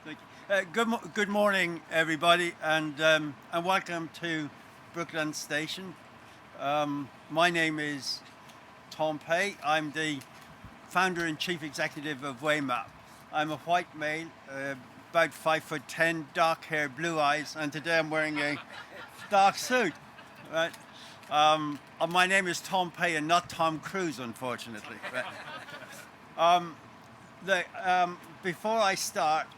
Thank you. Good morning, everybody, and welcome to Brookland Station. My name is Tom Pay. I'm the founder and chief executive of Waymap. I'm a white male, about 5'10", dark hair, blue eyes, and today I'm wearing a dark suit. Right? My name is Tom Pay and not Tom Cruise, unfortunately. Right? Before I start,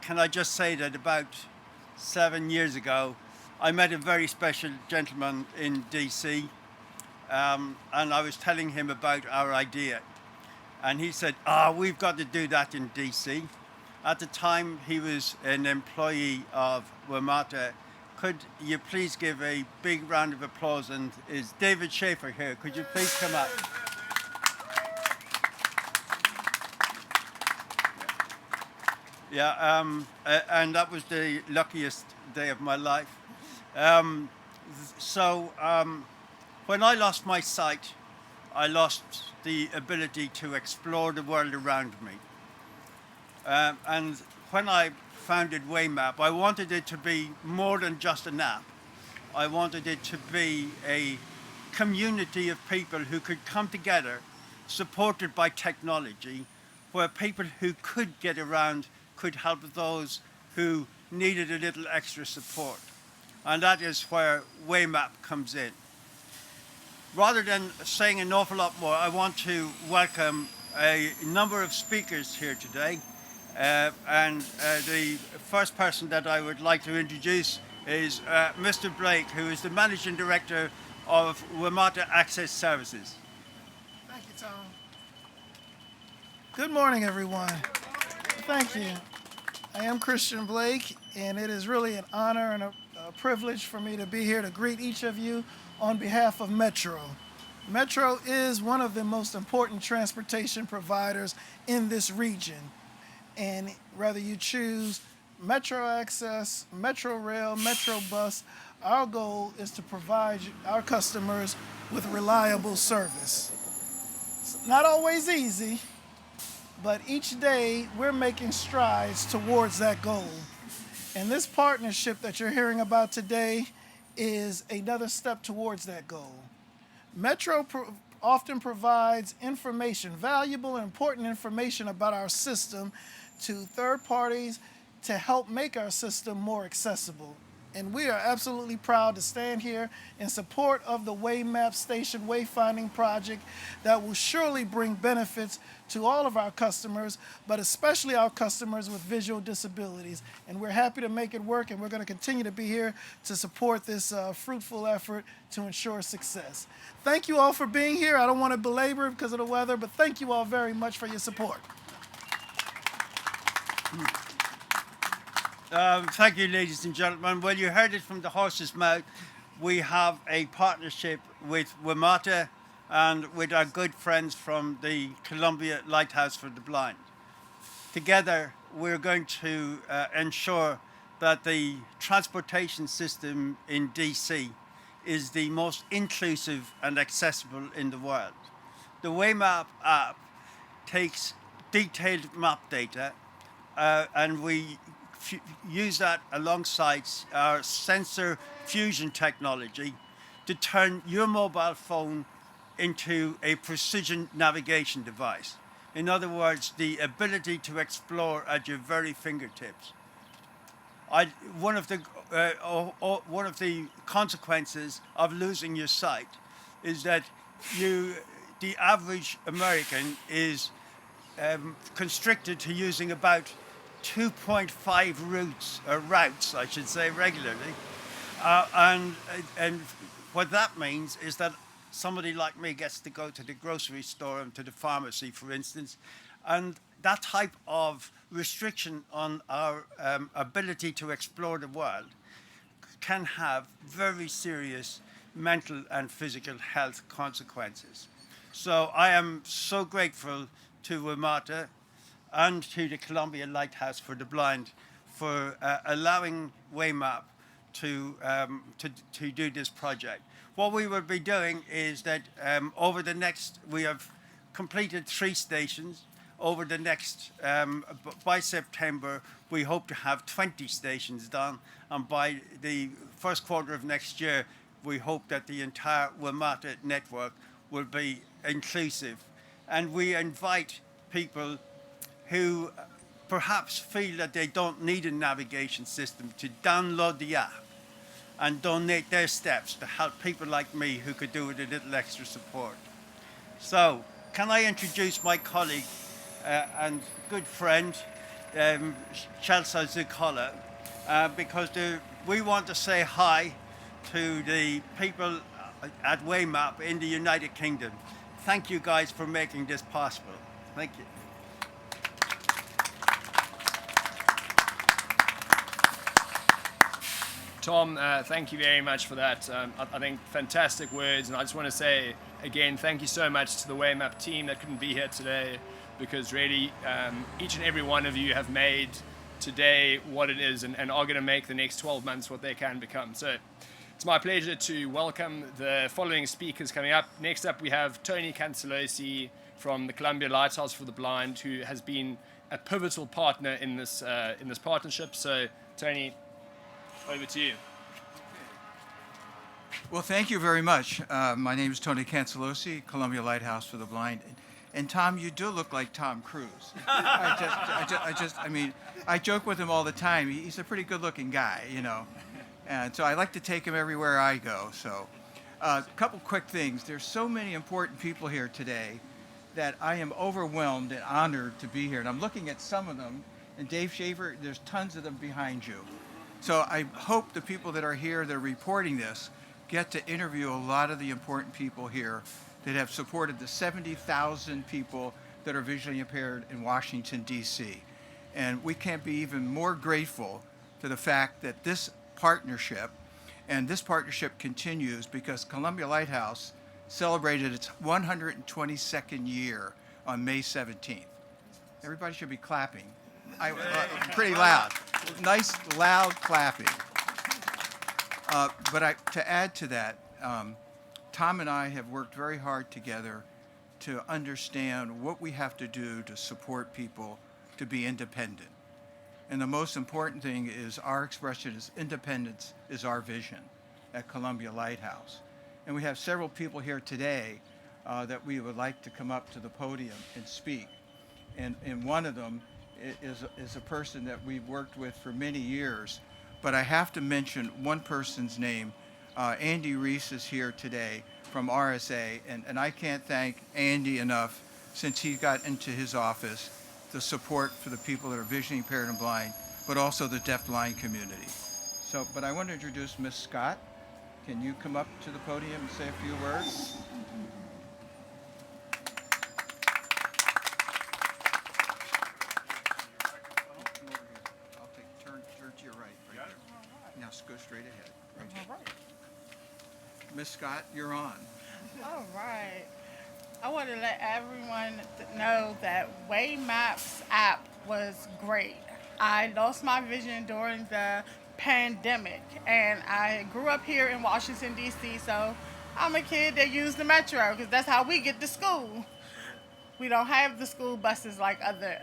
can I just say that about 7 years ago, I met a very special gentleman in DC, and I was telling him about our idea. And he said, we've got to do that in DC. At the time, he was an employee of WMATA. Could you please give a big round of applause? And is David Schaefer here? Could you please come up? Yeah, and that was the luckiest day of my life. When I lost my sight, I lost the ability to explore the world around me. And when I founded Waymap, I wanted it to be more than just an app. I wanted it to be a community of people who could come together, supported by technology, where people who could get around could help those who needed a little extra support. And that is where Waymap comes in. Rather than saying an awful lot more, I want to welcome a number of speakers here today. The first person that I would like to introduce is Mr. Blake, who is the Managing Director of WMATA Access Services. Thank you, Tom. Good morning, everyone. Thank you. I am Christiaan Blake, and it is really an honor and a privilege for me to be here to greet each of you on behalf of Metro. Metro is one of the most important transportation providers in this region. And whether you choose Metro Access, Metro Rail, Metro Bus, our goal is to provide our customers with reliable service. It's not always easy, but each day we're making strides towards that goal. And this partnership that you're hearing about today is another step towards that goal. Metro often provides information, valuable and important information about our system to third parties to help make our system more accessible. And we are absolutely proud to stand here in support of the Waymap Station Wayfinding project that will surely bring benefits to all of our customers, but especially our customers with visual disabilities. And we're happy to make it work, and we're going to continue to be here to support this fruitful effort to ensure success. Thank you all for being here. I don't want to belabor it because of the weather, but thank you all very much for your support. Thank you, ladies and gentlemen. Well, you heard it from the horse's mouth. We have a partnership with WMATA and with our good friends from the Columbia Lighthouse for the Blind. Together, we're going to ensure that the transportation system in DC is the most inclusive and accessible in the world. The Waymap app takes detailed map data and we use that alongside our sensor fusion technology to turn your mobile phone into a precision navigation device. In other words, the ability to explore at your very fingertips. One of the consequences of losing your sight is that the average American is constricted to using about 2.5 routes, I should say, regularly. And what that means is that somebody like me gets to go to the grocery store and to the pharmacy, for instance, and that type of restriction on our ability to explore the world can have very serious mental and physical health consequences. So I am so grateful to WMATA and to the Columbia Lighthouse for the Blind for allowing Waymap to do this project. What we will be doing is that we have completed 3 stations. over the next, by September, we hope to have 20 stations done, and by the first quarter of next year, we hope that the entire WMATA network will be inclusive. And we invite people who perhaps feel that they don't need a navigation system to download the app and donate their steps to help people like me who could do with a little extra support. So, can I introduce my colleague and good friend, Celso Zuccollo, because we want to say hi to the people at Waymap in the United Kingdom. Thank you guys for making this possible. Thank you. Tom, thank you very much for that. I think fantastic words, and I just want to say again, thank you so much to the Waymap team that couldn't be here today, because really each and every one of you have made today what it is and are going to make the next 12 months what they can become. So it's my pleasure to welcome the following speakers coming up. Next up we have Tony Cancelosi from the Columbia Lighthouse for the Blind, who has been a pivotal partner in this partnership. So Tony, over to you. Well, thank you very much. My name is Tony Cancelosi, Columbia Lighthouse for the Blind. And Tom, you do look like Tom Cruise. I joke with him all the time. He's a pretty good-looking guy, you know. And so I like to take him everywhere I go. So a couple quick things. There's so many important people here today that I am overwhelmed and honored to be here. And I'm looking at some of them. And Dave Shaver, there's tons of them behind you. So I hope the people that are here that are reporting this get to interview a lot of the important people here that have supported the 70,000 people that are visually impaired in Washington, D.C. And we can't be even more grateful to the fact that this partnership continues because Columbia Lighthouse celebrated its 122nd year on May 17th. Everybody should be clapping. Pretty loud. Nice, loud clapping. But to add to that, Tom and I have worked very hard together to understand what we have to do to support people to be independent. And the most important thing is our expression is independence is our vision at Columbia Lighthouse. And we have several people here today that we would like to come up to the podium and speak. And one of them is a person that we've worked with for many years, but I have to mention one person's name. Andy Reese is here today from RSA, and I can't thank Andy enough since he got into his office, the support for the people that are visually impaired and blind, but also the deafblind community. So, but I want to introduce Miss Scott. Can you come up to the podium and say a few words? Go straight ahead. Right. All right. Miss Scott, you're on. All right. I want to let everyone know that Waymap's app was great. I lost my vision during the pandemic, and I grew up here in Washington, D.C., so I'm a kid that used the metro because that's how we get to school. We don't have the school buses like other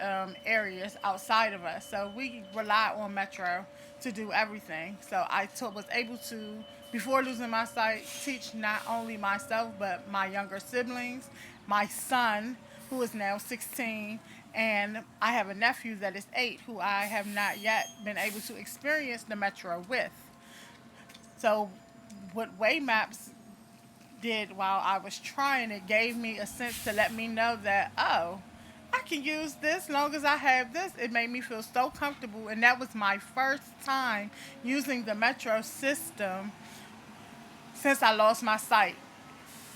areas outside of us, so we rely on metro to do everything. So I was able to, before losing my sight, teach not only myself but my younger siblings, my son, who is now 16, and I have a nephew that is 8 who I have not yet been able to experience the metro with. So what Waymaps did while I was trying, it gave me a sense to let me know that, oh, I can use this as long as I have this. It made me feel so comfortable, and that was my first time using the metro system since I lost my sight.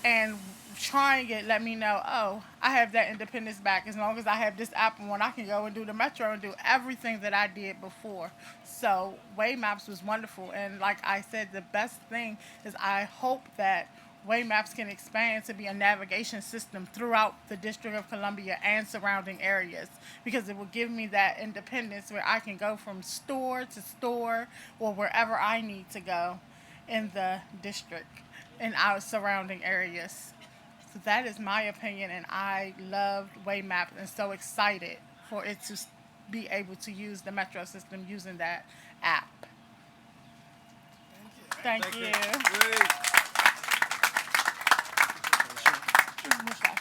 And trying it let me know, oh, I have that independence back. As long as I have this app on, I can go and do the metro and do everything that I did before. So Waymaps was wonderful, and like I said, the best thing is I hope that Waymaps can expand to be a navigation system throughout the District of Columbia and surrounding areas, because it will give me that independence where I can go from store to store or wherever I need to go in the district and our surrounding areas. So that is my opinion, and I loved Waymap and so excited for it to be able to use the metro system using that app. Thank you.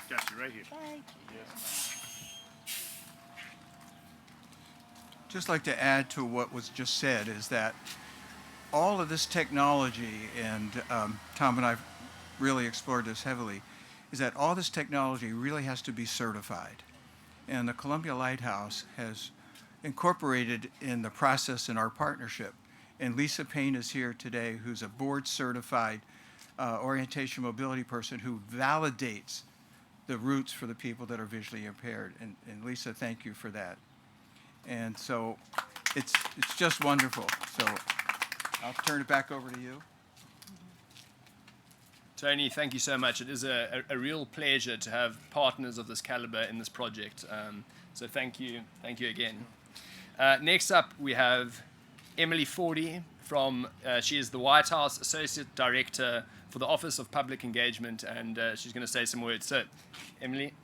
Got you right here. Thank you. Just like to add to what was just said is that all of this technology, and Tom and I really explored this heavily, is that all this technology really has to be certified. And the Columbia Lighthouse has incorporated in the process in our partnership. And Lisa Payne is here today, who's a board certified orientation mobility person who validates the routes for the people that are visually impaired. And Lisa, thank you for that. And so it's just wonderful. So I'll turn it back over to you. Tony, thank you so much. It is a real pleasure to have partners of this caliber in this project. So thank you again. Next up, we have Emily Voorde from, she is the White House Associate Director for the Office of Public Engagement, and she's going to say some words. So, Emily.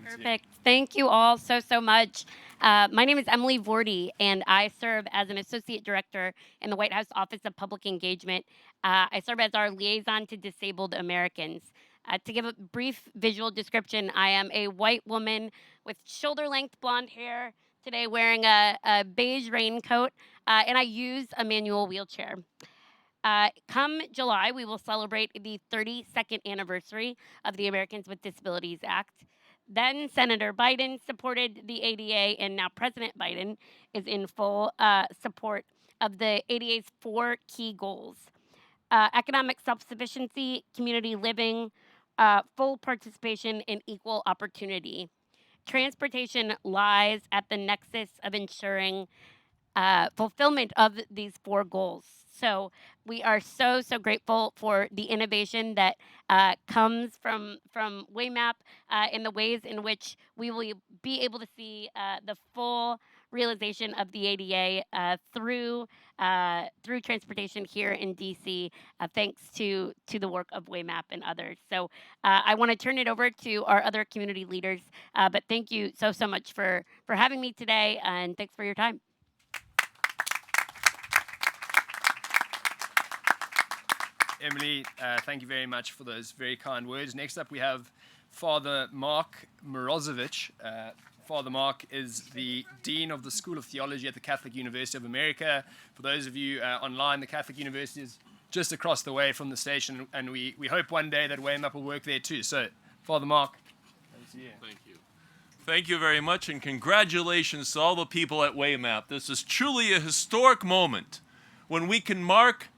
Perfect. Thank you all so much. My name is Emily Voorde, and I serve as an Associate Director in the White House Office of Public Engagement. I serve as our liaison to disabled Americans. To give a brief visual description, I am a white woman with shoulder-length blonde hair, today wearing a beige raincoat, and I use a manual wheelchair. Come July, we will celebrate the 32nd anniversary of the Americans with Disabilities Act. Then Senator Biden supported the ADA, and now President Biden is in full support of the ADA's 4 key goals: economic self-sufficiency, community living, full participation, and equal opportunity. Transportation lies at the nexus of ensuring fulfillment of these 4 goals. So we are so grateful for the innovation that comes from Waymap in the ways in which we will be able to see the full realization of the ADA through transportation here in DC, thanks to the work of Waymap and others. So I want to turn it over to our other community leaders, but thank you so much for having me today, and thanks for your time. Emily, thank you very much for those very kind words. Next up, we have Father Mark Morozowich. Father Mark is the Dean of the School of Theology at the Catholic University of America. For those of you online, the Catholic University is just across the way from the station, and we hope one day that Waymap will work there too. So, Father Mark, over to you. Thank you. Thank you very much, and congratulations to all the people at Waymap. This is truly a historic moment when we can mark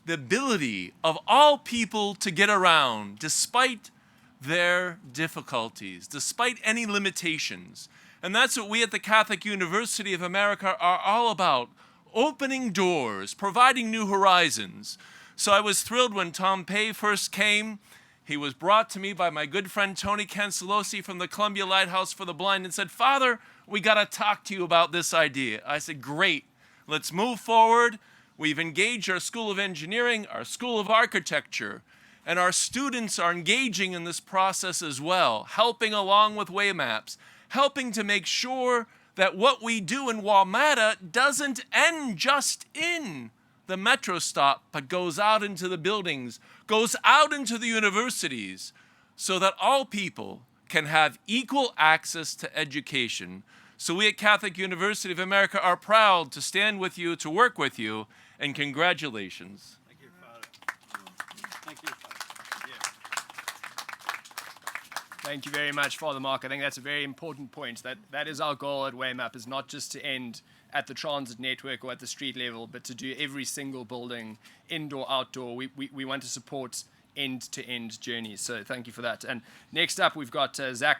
the ability of all people to get around despite their difficulties, despite any limitations. And that's what we at the Catholic University of America are all about: opening doors, providing new horizons. So I was thrilled when Tom Pei first came. He was brought to me by my good friend Tony Cancelosi from the Columbia Lighthouse for the Blind and said, "Father, we got to talk to you about this idea." I said, "Great, let's move forward." We've engaged our School of Engineering, our School of Architecture, and our students are engaging in this process as well, helping along with Waymaps, helping to make sure that what we do in WMATA doesn't end just in the metro stop, but goes out into the buildings, goes out into the universities, so that all people can have equal access to education. So we at Catholic University of America are proud to stand with you, to work with you, and congratulations. Thank you, Father. Thank you, Father. Thank you very much, Father Mark. I think that's a very important point. That is our goal at Waymap, is not just to end at the transit network or at the street level, but to do every single building, indoor, outdoor. We want to support end-to-end journeys. So thank you for that. And next up, we've got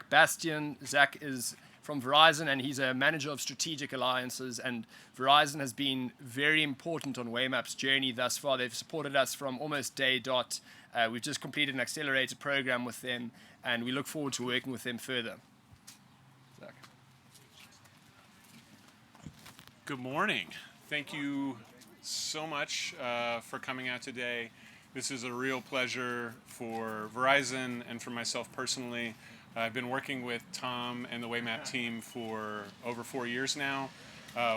Bastian. Zach is from Verizon, and he's a manager of strategic alliances, and Verizon has been very important on Waymap's journey thus far. They've supported us from almost day dot. We've just completed an accelerator program with them, and we look forward to working with them further. Zach. Good morning. Thank you so much for coming out today. This is a real pleasure for Verizon and for myself personally. I've been working with Tom and the Waymap team for over 4 years now.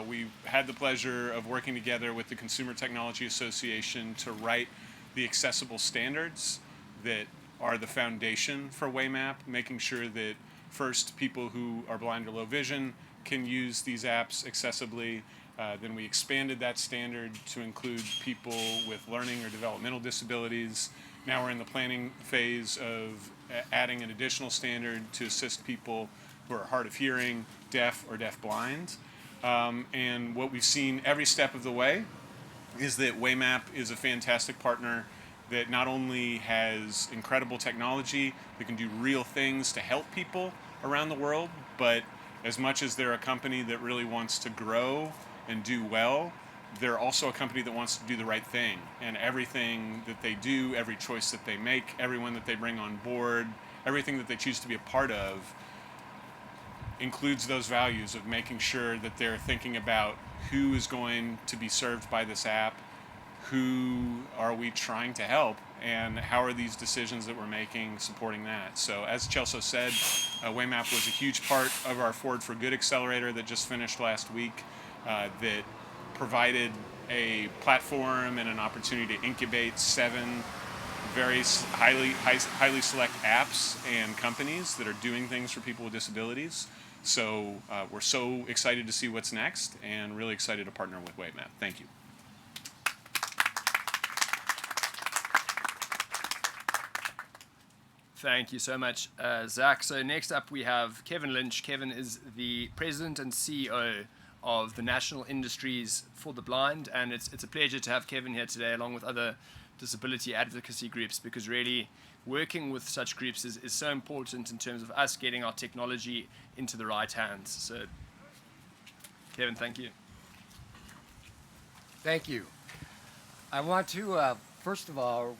We've had the pleasure of working together with the Consumer Technology Association to write the accessible standards that are the foundation for Waymap, making sure that first people who are blind or low vision can use these apps accessibly. Then we expanded that standard to include people with learning or developmental disabilities. Now we're in the planning phase of adding an additional standard to assist people who are hard of hearing, deaf, or deaf-blind. And what we've seen every step of the way is that Waymap is a fantastic partner that not only has incredible technology that can do real things to help people around the world, but as much as they're a company that really wants to grow and do well, they're also a company that wants to do the right thing. And everything that they do, every choice that they make, everyone that they bring on board, everything that they choose to be a part of includes those values of making sure that they're thinking about who is going to be served by this app, who are we trying to help, and how are these decisions that we're making supporting that. So as Celso said, Waymap was a huge part of our Forward for Good accelerator that just finished last week, that provided a platform and an opportunity to incubate 7 very highly select apps and companies that are doing things for people with disabilities. So we're so excited to see what's next and really excited to partner with Waymap. Thank you. Thank you so much, Zach. So next up we have Kevin Lynch. Kevin is the president and CEO of the National Industries for the Blind, and it's a pleasure to have Kevin here today along with other disability advocacy groups, because really working with such groups is so important in terms of us getting our technology into the right hands. So Kevin, thank you. Thank you. I want to first of all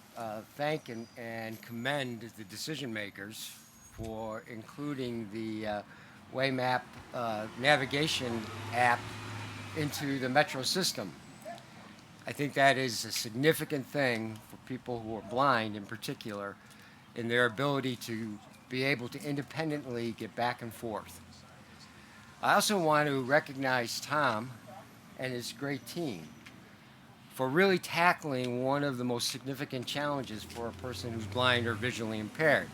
thank and commend the decision makers for including the Waymap navigation app into the metro system. I think that is a significant thing for people who are blind in particular, in their ability to be able to independently get back and forth. I also want to recognize Tom and his great team for really tackling one of the most significant challenges for a person who's blind or visually impaired.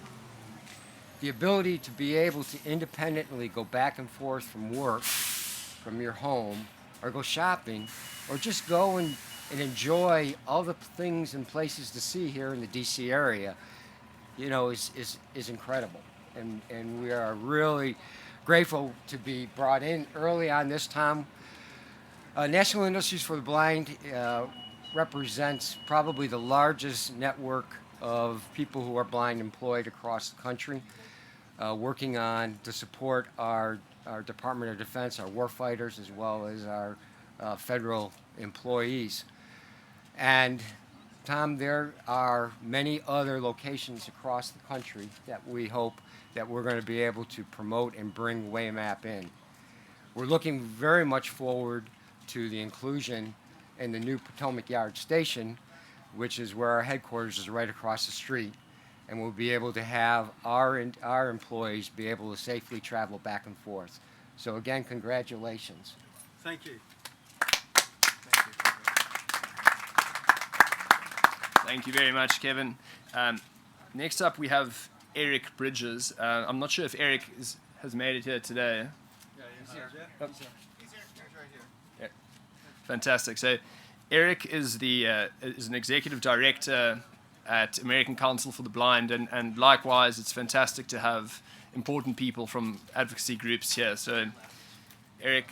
The ability to be able to independently go back and forth from work, from your home, or go shopping, or just go and enjoy all the things and places to see here in the DC area, you know, is incredible. And we are really grateful to be brought in early on this time. National Industries for the Blind represents probably the largest network of people who are blind employed across the country, working on to support our Department of Defense, our warfighters, as well as our federal employees. And Tom, there are many other locations across the country that we hope that we're going to be able to promote and bring Waymap in. We're looking very much forward to the inclusion in the new Potomac Yard Station, which is where our headquarters is right across the street, and we'll be able to have our employees be able to safely travel back and forth. So again, congratulations. Thank you. Thank you very much, Kevin. Next up, we have Eric Bridges. I'm not sure if Eric has made it here today. Yeah, he's here. Oh. He's here. He's right here. Yeah. Fantastic. So Eric is is an executive director at American Council for the Blind, and likewise, it's fantastic to have important people from advocacy groups here. So Eric,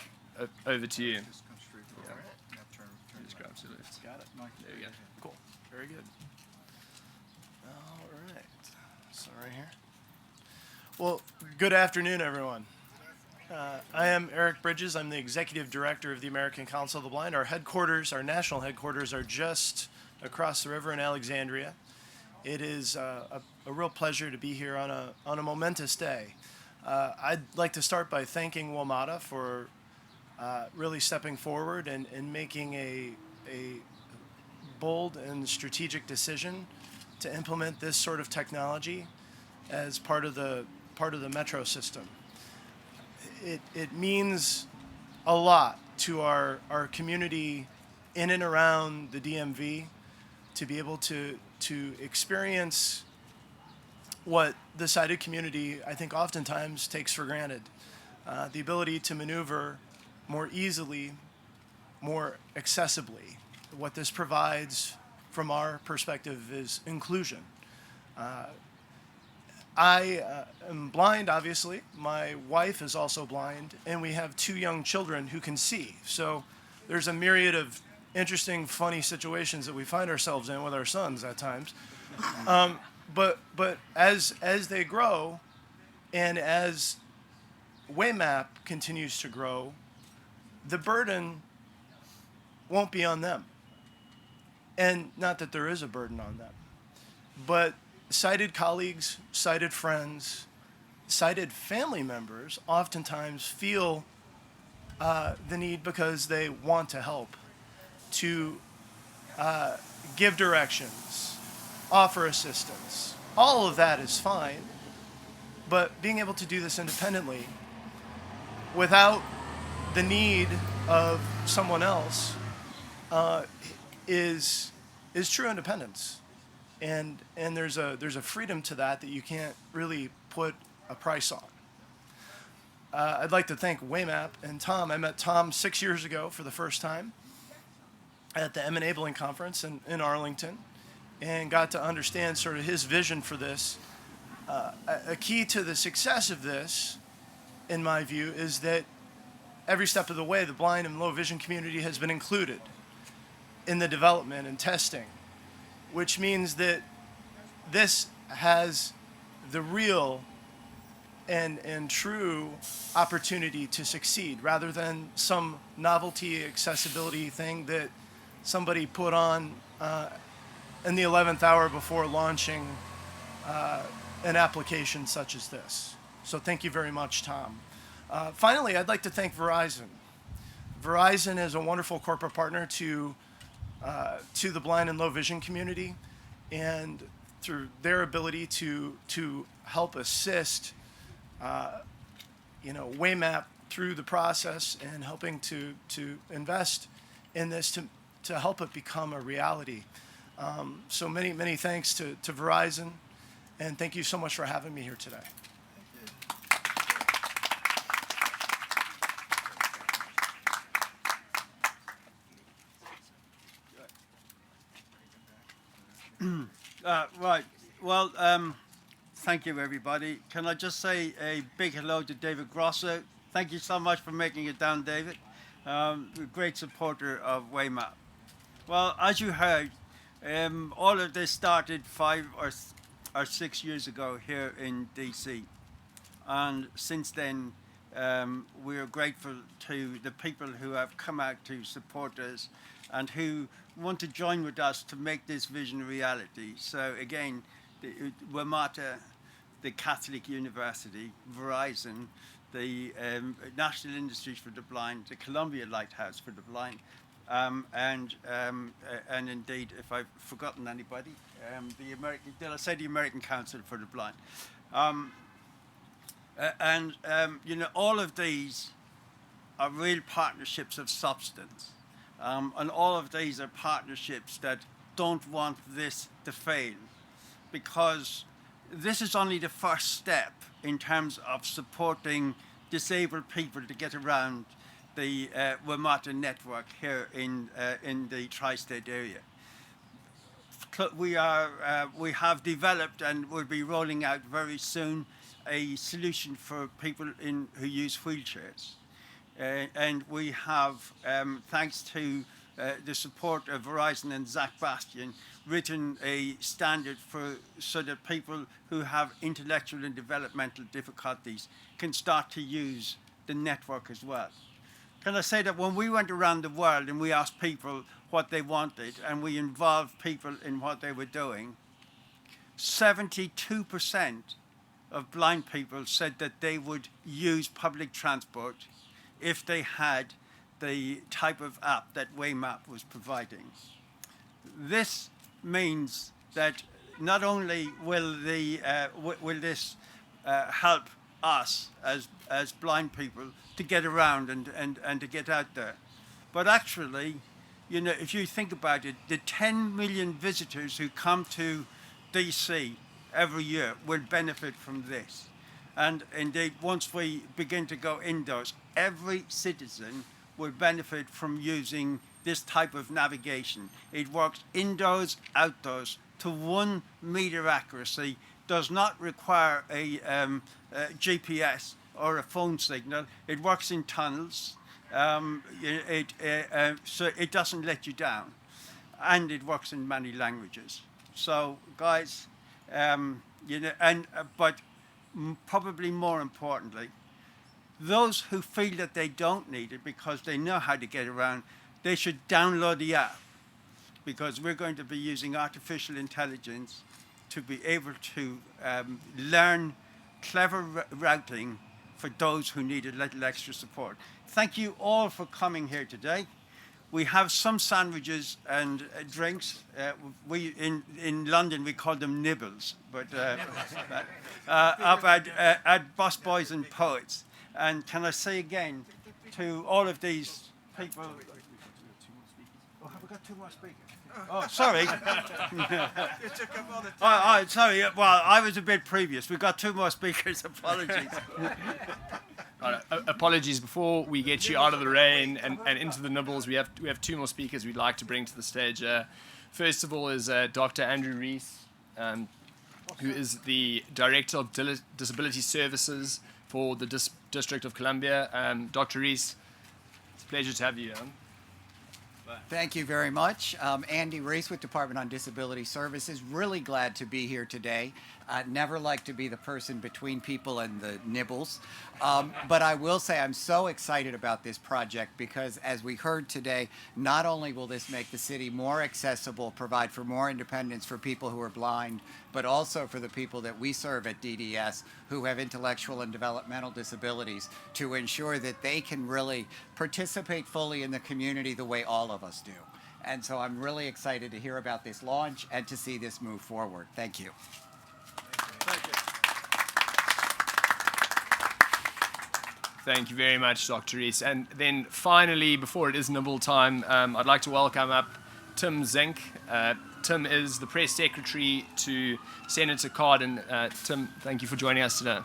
over to you. Just come straight forward. All right. Yeah, turn Just grab to the left. Got it. Mike, There we go. Cool. Very good. All right. So right here. Well, good afternoon, everyone. I am Eric Bridges. I'm the executive director of the American Council of the Blind. Our headquarters, our national headquarters, are just across the river in Alexandria. It is a real pleasure to be here on a momentous day. I'd like to start by thanking WMATA for really stepping forward and making a bold and strategic decision to implement this sort of technology as part of the metro system. It means a lot to our community in and around the DMV to be able to experience what the sighted community, I think, oftentimes takes for granted. The ability to maneuver more easily, more accessibly. What this provides from our perspective is inclusion. I am blind, obviously. My wife is also blind, and we have 2 young children who can see. So there's a myriad of interesting, funny situations that we find ourselves in with our sons at times. But as they grow, and as Waymap continues to grow, the burden won't be on them. And not that there is a burden on them, but sighted colleagues, sighted friends, sighted family members oftentimes feel the need, because they want to help, to give directions, offer assistance. All of that is fine, but being able to do this independently without the need of someone else is true independence. And there's a freedom to that you can't really put a price on. I'd like to thank Waymap and Tom. I met Tom 6 years ago for the first time at the M-Enabling Conference in Arlington, and got to understand sort of his vision for this. A key to the success of this, in my view, is that every step of the way, the blind and low vision community has been included in the development and testing, which means that this has the real and true opportunity to succeed, rather than some novelty accessibility thing that somebody put on in the 11th hour before launching an application such as this. So thank you very much, Tom. Finally, I'd like to thank Verizon. Verizon is a wonderful corporate partner to the blind and low vision community, and through their ability to help assist Waymap through the process, and helping to invest in this to help it become a reality. So many thanks to Verizon, and thank you so much for having me here today. Right. Well, thank you, everybody. Can I just say a big hello to David Grosso? Thank you so much for making it down, David. A great supporter of Waymap. Well, as you heard, all of this started 5 or 6 years ago here in DC. And since then, we are grateful to the people who have come out to support us and who want to join with us to make this vision a reality. So again, WMATA, the Catholic University, Verizon, the National Industries for the Blind, the Columbia Lighthouse for the Blind, and indeed, if I've forgotten anybody, did I say the American Council for the Blind? All of these are real partnerships of substance. And all of these are partnerships that don't want this to fail, because this is only the first step in terms of supporting disabled people to get around the WMATA network here in the tri-state area. We have developed and will be rolling out very soon a solution for people who use wheelchairs. And we have, thanks to the support of Verizon and Bastian, written a standard so that people who have intellectual and developmental difficulties can start to use the network as well. Can I say that when we went around the world and we asked people what they wanted, and we involved people in what they were doing, 72% of blind people said that they would use public transport if they had the type of app that Waymap was providing. This means that not only will will this help us as blind people to get around and to get out there, but actually, you know, if you think about it, the 10 million visitors who come to DC every year will benefit from this. And indeed, once we begin to go indoors, every citizen will benefit from using this type of navigation. It works indoors, outdoors, to 1 meter accuracy, does not require a GPS or a phone signal. It works in tunnels. So it doesn't let you down, and it works in many languages. So, guys, you know, but probably more importantly, those who feel that they don't need it because they know how to get around, they should download the app, because we're going to be using artificial intelligence to be able to learn clever routing for those who need a little extra support. Thank you all for coming here today. We have some sandwiches and drinks. We in London we call them nibbles, but up at Bus Boys and Poets. And can I say again to all of these people? Oh, have we got 2 more speakers? Oh, sorry. Sorry. Well, I was a bit previous. We've got 2 more speakers. Apologies. Apologies. Before we get you out of the rain and into the nibbles, we have 2 more speakers we'd like to bring to the stage. First of all is Dr. Andrew Reese, who is the Director of Disability Services for the District of Columbia. Dr. Reese, it's a pleasure to have you. Thank you very much. Andy Reese with Department on Disability Services. Really glad to be here today. I'd never like to be the person between people and the nibbles. But I will say I'm so excited about this project because, as we heard today, not only will this make the city more accessible, provide for more independence for people who are blind, but also for the people that we serve at DDS who have intellectual and developmental disabilities, to ensure that they can really participate fully in the community the way all of us do. And so I'm really excited to hear about this launch and to see this move forward. Thank you. Thank you. Thank you very much, Dr. Reese. And then finally, before it is nibble time, I'd like to welcome up Tim Zink. Tim is the press secretary to Senator Cardin. Tim, thank you for joining us today.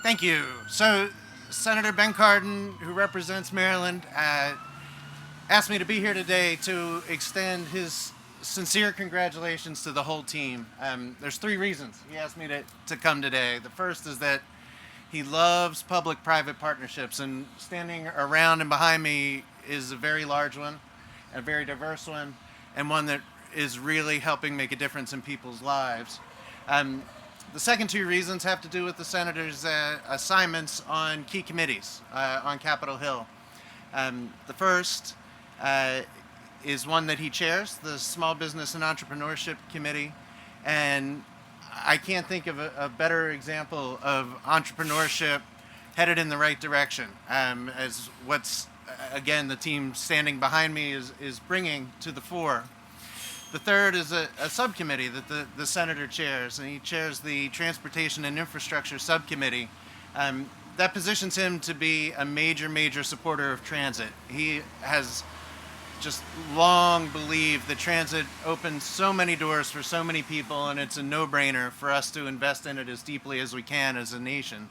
Thank you. So, Senator Ben Cardin, who represents Maryland, asked me to be here today to extend his sincere congratulations to the whole team. There's 3 reasons he asked me to come today. The first is that he loves public-private partnerships, and standing around and behind me is a very large one, a very diverse one, and one that is really helping make a difference in people's lives. The second 2 reasons have to do with the Senator's assignments on key committees on Capitol Hill. The first is one that he chairs, the Small Business and Entrepreneurship Committee, and I can't think of a better example of entrepreneurship headed in the right direction, as what's, again, the team standing behind me is bringing to the fore. The third is a subcommittee that the Senator chairs, and he chairs the Transportation and Infrastructure Subcommittee. That positions him to be a major supporter of transit. He has just long believed that transit opens so many doors for so many people, and it's a no-brainer for us to invest in it as deeply as we can as a nation.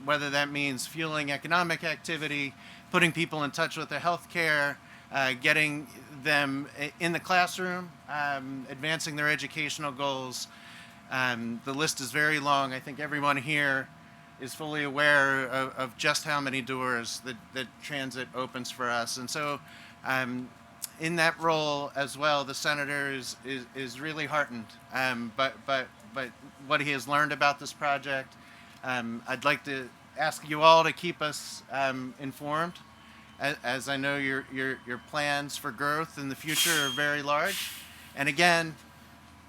Whether that means fueling economic activity, putting people in touch with their health care, getting them in the classroom, advancing their educational goals. The list is very long. I think everyone here is fully aware of just how many doors that transit opens for us. And so in that role as well, the Senator is really heartened but what he has learned about this project. I'd like to ask you all to keep us informed, as I know your plans for growth in the future are very large. And again,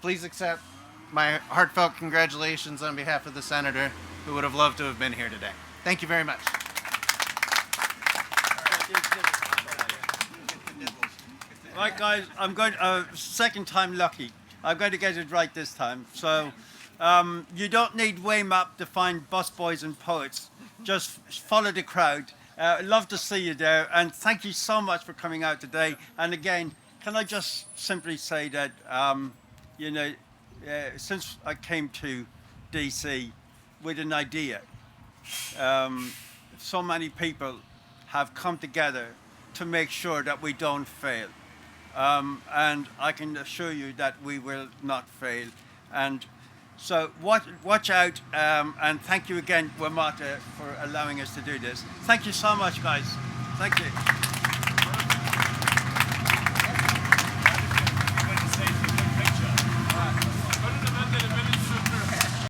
please accept my heartfelt congratulations on behalf of the Senator, who would have loved to have been here today. Thank you very much. Right, guys, I'm going, second time lucky. I'm going to get it right this time. So, you don't need Waymap to find busboys and poets. Just follow the crowd. Love to see you there, and thank you so much for coming out today. And again, can I just simply say that, you know, since I came to DC with an idea, so many people have come together to make sure that we don't fail. And I can assure you that we will not fail. And so watch out, and thank you again, WMATA, for allowing us to do this. Thank you so much, guys. Thank you.